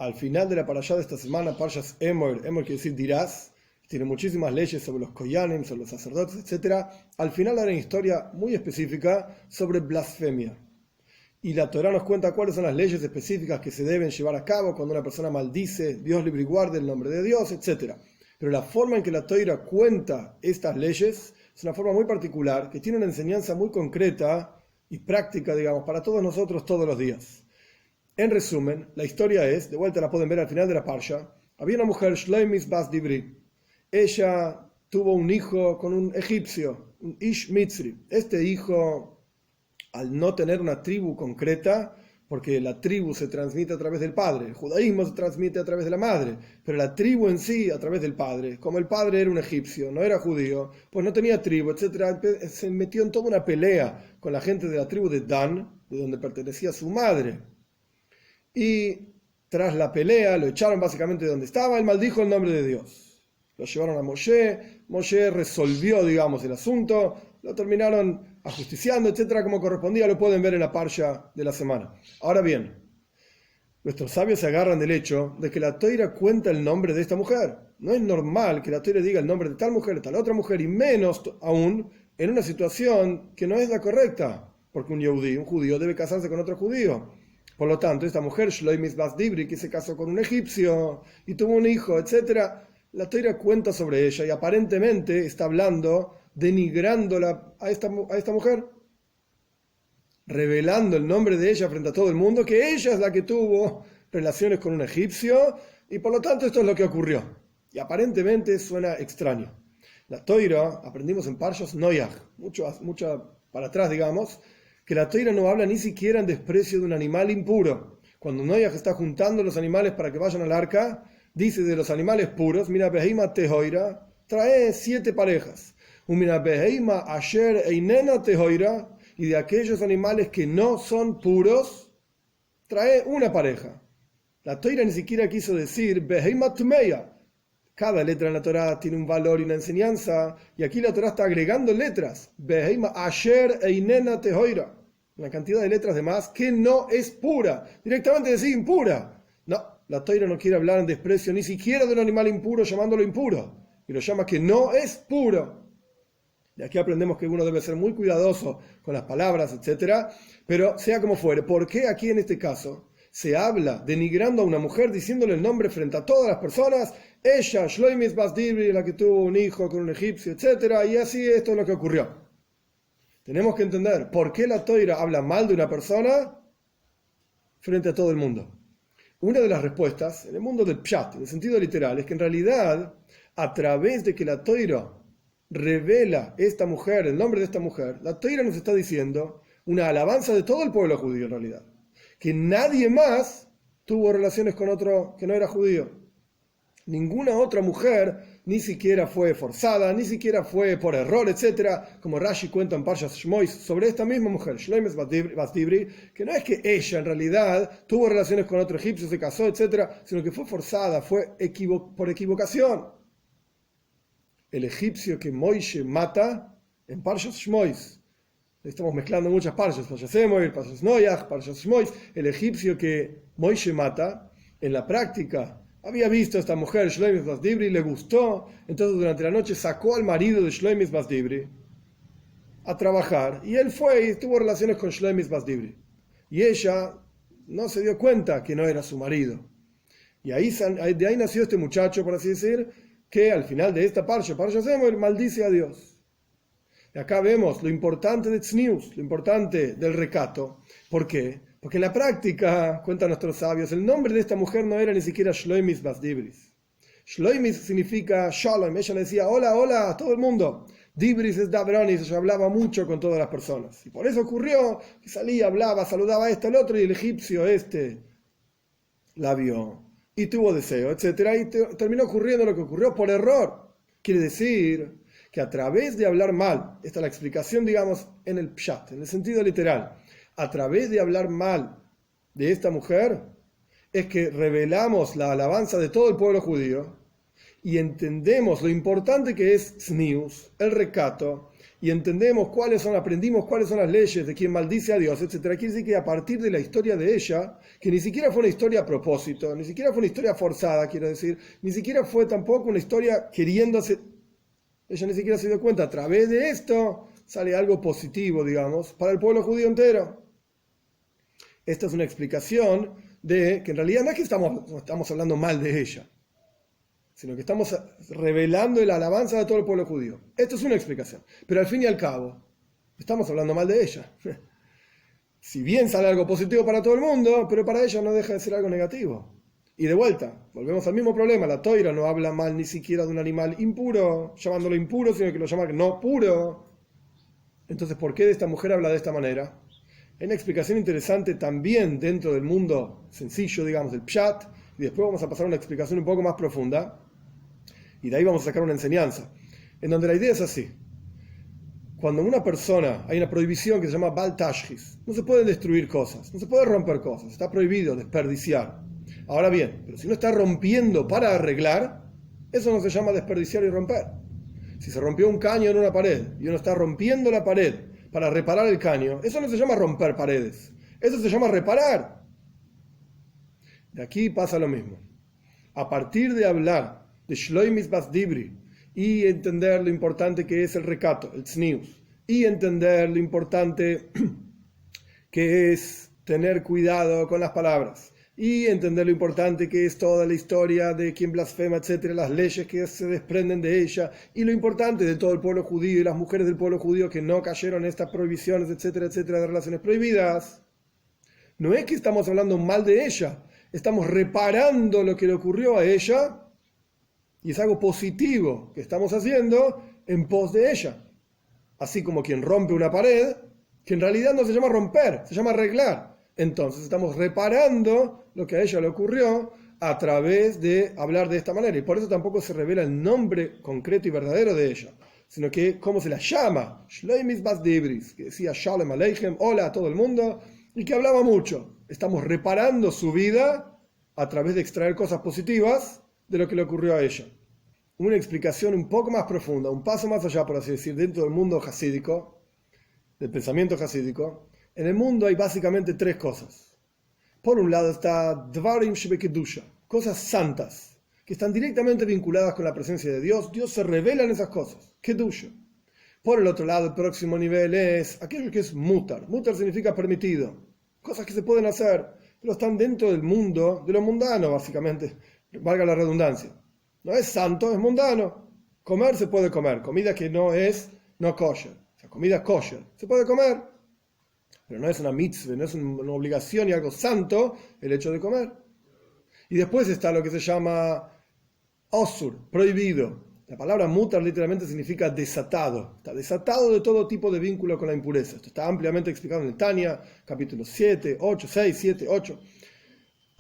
Al final de la parashá de esta semana, Parshas Emor, Emor quiere decir dirás, tiene muchísimas leyes sobre los koyanim, sobre los sacerdotes, etc. Al final hay una historia muy específica sobre blasfemia. Y la Torá nos cuenta cuáles son las leyes específicas que se deben llevar a cabo cuando una persona maldice, Dios libre y guarde el nombre de Dios, etc. Pero la forma en que la Torá cuenta estas leyes es una forma muy particular, que tiene una enseñanza muy concreta y práctica, digamos, para todos nosotros todos los días. En resumen, la historia es, de vuelta la pueden ver al final de la parsha, había una mujer, Shloimis Bas Dibri. Ella tuvo un hijo con un egipcio, un Ish Mitzri. Este hijo, al no tener una tribu concreta, porque la tribu se transmite a través del padre, el judaísmo se transmite a través de la madre, pero la tribu en sí a través del padre. Como el padre era un egipcio, no era judío, pues no tenía tribu, etc. Se metió en toda una pelea con la gente de la tribu de Dan, de donde pertenecía su madre. Y tras la pelea lo echaron básicamente de donde estaba, él maldijo el nombre de Dios. Lo llevaron a Moshe, Moshe resolvió, digamos, el asunto, lo terminaron ajusticiando, etcétera, como correspondía, lo pueden ver en la parsha de la semana. Ahora bien, nuestros sabios se agarran del hecho de que la Torá cuenta el nombre de esta mujer. No es normal que la Torá diga el nombre de tal mujer, de tal otra mujer, y menos aún en una situación que no es la correcta, porque un judío debe casarse con otro judío. Por lo tanto, esta mujer, Shloimis Bas Dibri, que se casó con un egipcio y tuvo un hijo, etcétera, la Torá cuenta sobre ella y aparentemente está hablando, denigrándola a esta mujer, revelando el nombre de ella frente a todo el mundo, que ella es la que tuvo relaciones con un egipcio y por lo tanto esto es lo que ocurrió. Y aparentemente suena extraño. La Torá, aprendimos en Parshas Noach, mucho para atrás, digamos, que la Torá no habla ni siquiera en desprecio de un animal impuro. Cuando Noach está juntando los animales para que vayan al arca, dice de los animales puros, mira, Beheima Tehoira, trae 7 parejas. Mira, Beheima Asher Einena Tehoira, y de aquellos animales que no son puros, trae una pareja. La Torá ni siquiera quiso decir Beheima Tmeya. Cada letra en la Torá tiene un valor y una enseñanza, y aquí la Torá está agregando letras. Beheima Asher Einena Tehoira. Una cantidad de letras de más que no es pura. Directamente decir impura. No, la Torá no quiere hablar en desprecio ni siquiera de un animal impuro llamándolo impuro. Y lo llama que no es puro. De aquí aprendemos que uno debe ser muy cuidadoso con las palabras, etc. Pero sea como fuere, ¿por qué aquí en este caso se habla denigrando a una mujer diciéndole el nombre frente a todas las personas? Ella, Shloimis Bas Dibri, la que tuvo un hijo con un egipcio, etc. Y así esto es lo que ocurrió. Tenemos que entender por qué la Torá habla mal de una persona frente a todo el mundo. Una de las respuestas, en el mundo del pshat, en el sentido literal, es que en realidad, a través de que la Torá revela esta mujer, el nombre de esta mujer, la Torá nos está diciendo una alabanza de todo el pueblo judío en realidad. Que nadie más tuvo relaciones con otro que no era judío. Ninguna otra mujer ni siquiera fue forzada, ni siquiera fue por error, etc. Como Rashi cuenta en Parshas Shmois sobre esta misma mujer, Shloimis Bas Dibri, que no es que ella en realidad tuvo relaciones con otro egipcio, se casó, etc., sino que fue forzada, fue por equivocación. El egipcio que Moishe mata en Parshas Shmois, estamos mezclando muchas parshas, Parshas Emor, Parshas Noach, Parshas Shmois, el egipcio que Moishe mata, en la práctica había visto a esta mujer, Shloimis Bas Dibri, le gustó, entonces durante la noche sacó al marido de Shloimis Bas Dibri a trabajar, y él fue y tuvo relaciones con Shloimis Bas Dibri. Y ella no se dio cuenta que no era su marido. Y de ahí nació este muchacho, por así decir, que al final de esta Parshas Emor, maldice a Dios. Y acá vemos lo importante de Tznius, lo importante del recato. ¿Por qué? Porque en la práctica, cuentan nuestros sabios, el nombre de esta mujer no era ni siquiera Shloimis Bas Dibris. Shloimis significa Shalom. Ella le decía hola, hola a todo el mundo. Dibris es Dabronis, ella hablaba mucho con todas las personas. Y por eso ocurrió que salía, hablaba, saludaba a este, al otro, y el egipcio la vio y tuvo deseo, etc. Y terminó ocurriendo lo que ocurrió por error. Quiere decir que a través de hablar mal, esta es la explicación, digamos, en el pshat, en el sentido literal, a través de hablar mal de esta mujer, es que revelamos la alabanza de todo el pueblo judío y entendemos lo importante que es tznius, el recato, y entendemos aprendimos cuáles son las leyes de quien maldice a Dios, etc., quiere decir que a partir de la historia de ella, que ni siquiera fue una historia a propósito, ni siquiera fue una historia forzada, quiero decir, ni siquiera fue tampoco una historia queriéndose, ella ni siquiera se dio cuenta, a través de esto sale algo positivo, digamos, para el pueblo judío entero. Esta es una explicación de que en realidad no es que estamos hablando mal de ella, sino que estamos revelando la alabanza de todo el pueblo judío. Esto es una explicación. Pero al fin y al cabo, estamos hablando mal de ella. Si bien sale algo positivo para todo el mundo, pero para ella no deja de ser algo negativo. Y de vuelta, volvemos al mismo problema. La Toira no habla mal ni siquiera de un animal impuro, llamándolo impuro, sino que lo llama no puro. Entonces, ¿por qué de esta mujer habla de esta manera? Hay una explicación interesante también dentro del mundo sencillo, digamos, del Pshat, y después vamos a pasar a una explicación un poco más profunda. Y de ahí vamos a sacar una enseñanza, en donde la idea es así. Cuando una persona, hay una prohibición que se llama Bal Tashchis, no se pueden destruir cosas, no se puede romper cosas, está prohibido desperdiciar. Ahora bien, pero si uno está rompiendo para arreglar, eso no se llama desperdiciar y romper. Si se rompió un caño en una pared y uno está rompiendo la pared para reparar el caño, eso no se llama romper paredes, eso se llama reparar. De aquí pasa lo mismo. A partir de hablar de Shloimis Bas Dibri y entender lo importante que es el recato, el tznius, y entender lo importante que es tener cuidado con las palabras, y entender lo importante que es toda la historia de quien blasfema, etcétera, las leyes que se desprenden de ella, y lo importante de todo el pueblo judío y las mujeres del pueblo judío que no cayeron en estas prohibiciones, etcétera, etcétera, de relaciones prohibidas. No es que estamos hablando mal de ella, estamos reparando lo que le ocurrió a ella. Y es algo positivo que estamos haciendo en pos de ella. Así como quien rompe una pared, que en realidad no se llama romper, se llama arreglar. Entonces estamos reparando lo que a ella le ocurrió a través de hablar de esta manera. Y por eso tampoco se revela el nombre concreto y verdadero de ella, sino que cómo se la llama. Shloimis Bas Dibris, que decía Shalom Aleichem, hola a todo el mundo, y que hablaba mucho. Estamos reparando su vida a través de extraer cosas positivas de lo que le ocurrió a ella. Una explicación un poco más profunda, un paso más allá, por así decir, dentro del mundo hasídico, del pensamiento hasídico. En el mundo hay básicamente tres cosas. Por un lado está Dvarim Shebekedusha, cosas santas, que están directamente vinculadas con la presencia de Dios. Dios se revela en esas cosas, Kedusha. Por el otro lado, el próximo nivel es aquello que es mutar. Mutar significa permitido, cosas que se pueden hacer, pero están dentro del mundo, de lo mundano, básicamente. Valga la redundancia. No es santo, es mundano. Comer se puede comer. Comida que no es no kosher. O sea, comida kosher. Se puede comer. Pero no es una mitzvah, no es una obligación y algo santo el hecho de comer. Y después está lo que se llama osur, prohibido. La palabra mutar literalmente significa desatado. Está desatado de todo tipo de vínculo con la impureza. Esto está ampliamente explicado en el Tanya, capítulos 7, 8, 6, 7, 8.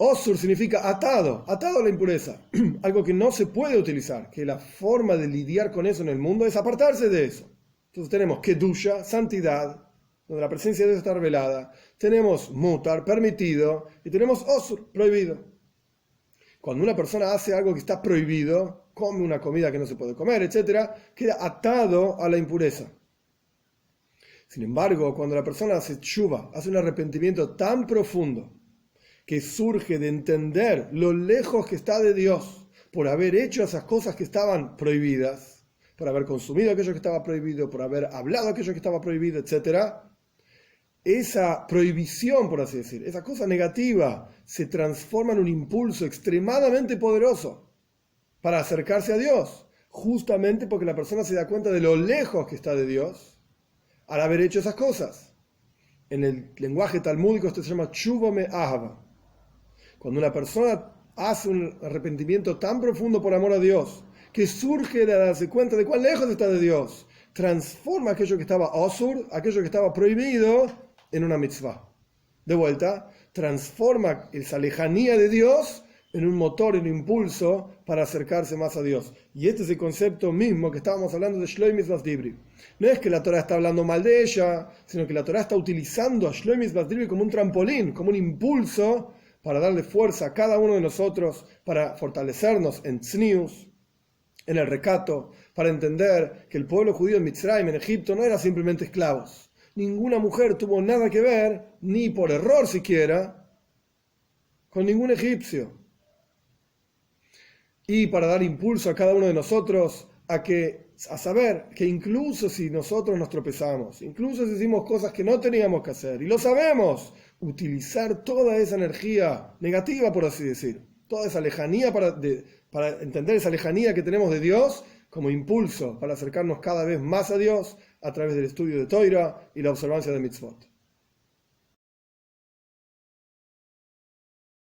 Osur significa atado, atado a la impureza, algo que no se puede utilizar, que la forma de lidiar con eso en el mundo es apartarse de eso. Entonces tenemos kedusha, santidad, donde la presencia de Dios está revelada, tenemos mutar, permitido, y tenemos osur, prohibido. Cuando una persona hace algo que está prohibido, come una comida que no se puede comer, etc., queda atado a la impureza. Sin embargo, cuando la persona hace tshuva, hace un arrepentimiento tan profundo, que surge de entender lo lejos que está de Dios por haber hecho esas cosas que estaban prohibidas, por haber consumido aquello que estaba prohibido, por haber hablado aquello que estaba prohibido, etc., esa prohibición, por así decir, esa cosa negativa, se transforma en un impulso extremadamente poderoso para acercarse a Dios, justamente porque la persona se da cuenta de lo lejos que está de Dios al haber hecho esas cosas. En el lenguaje talmúdico esto se llama tshuva me'ahava. Cuando una persona hace un arrepentimiento tan profundo por amor a Dios, que surge de darse cuenta de cuán lejos está de Dios, transforma aquello que estaba osur, aquello que estaba prohibido, en una mitzvah. De vuelta, transforma esa lejanía de Dios en un motor, en un impulso para acercarse más a Dios. Y este es el concepto mismo que estábamos hablando de Shloimis Bas Dibri. No es que la Torah está hablando mal de ella, sino que la Torah está utilizando a Shloimis Bas Dibri como un trampolín, como un impulso para darle fuerza a cada uno de nosotros, para fortalecernos en tznius, en el recato, para entender que el pueblo judío en Mitzrayim, en Egipto, no era simplemente esclavos. Ninguna mujer tuvo nada que ver, ni por error siquiera, con ningún egipcio. Y para dar impulso a cada uno de nosotros a saber que incluso si nosotros nos tropezamos, incluso si hicimos cosas que no teníamos que hacer, y lo sabemos, utilizar toda esa energía negativa, por así decir, toda esa lejanía para entender esa lejanía que tenemos de Dios como impulso para acercarnos cada vez más a Dios a través del estudio de Toira y la observancia de mitzvot.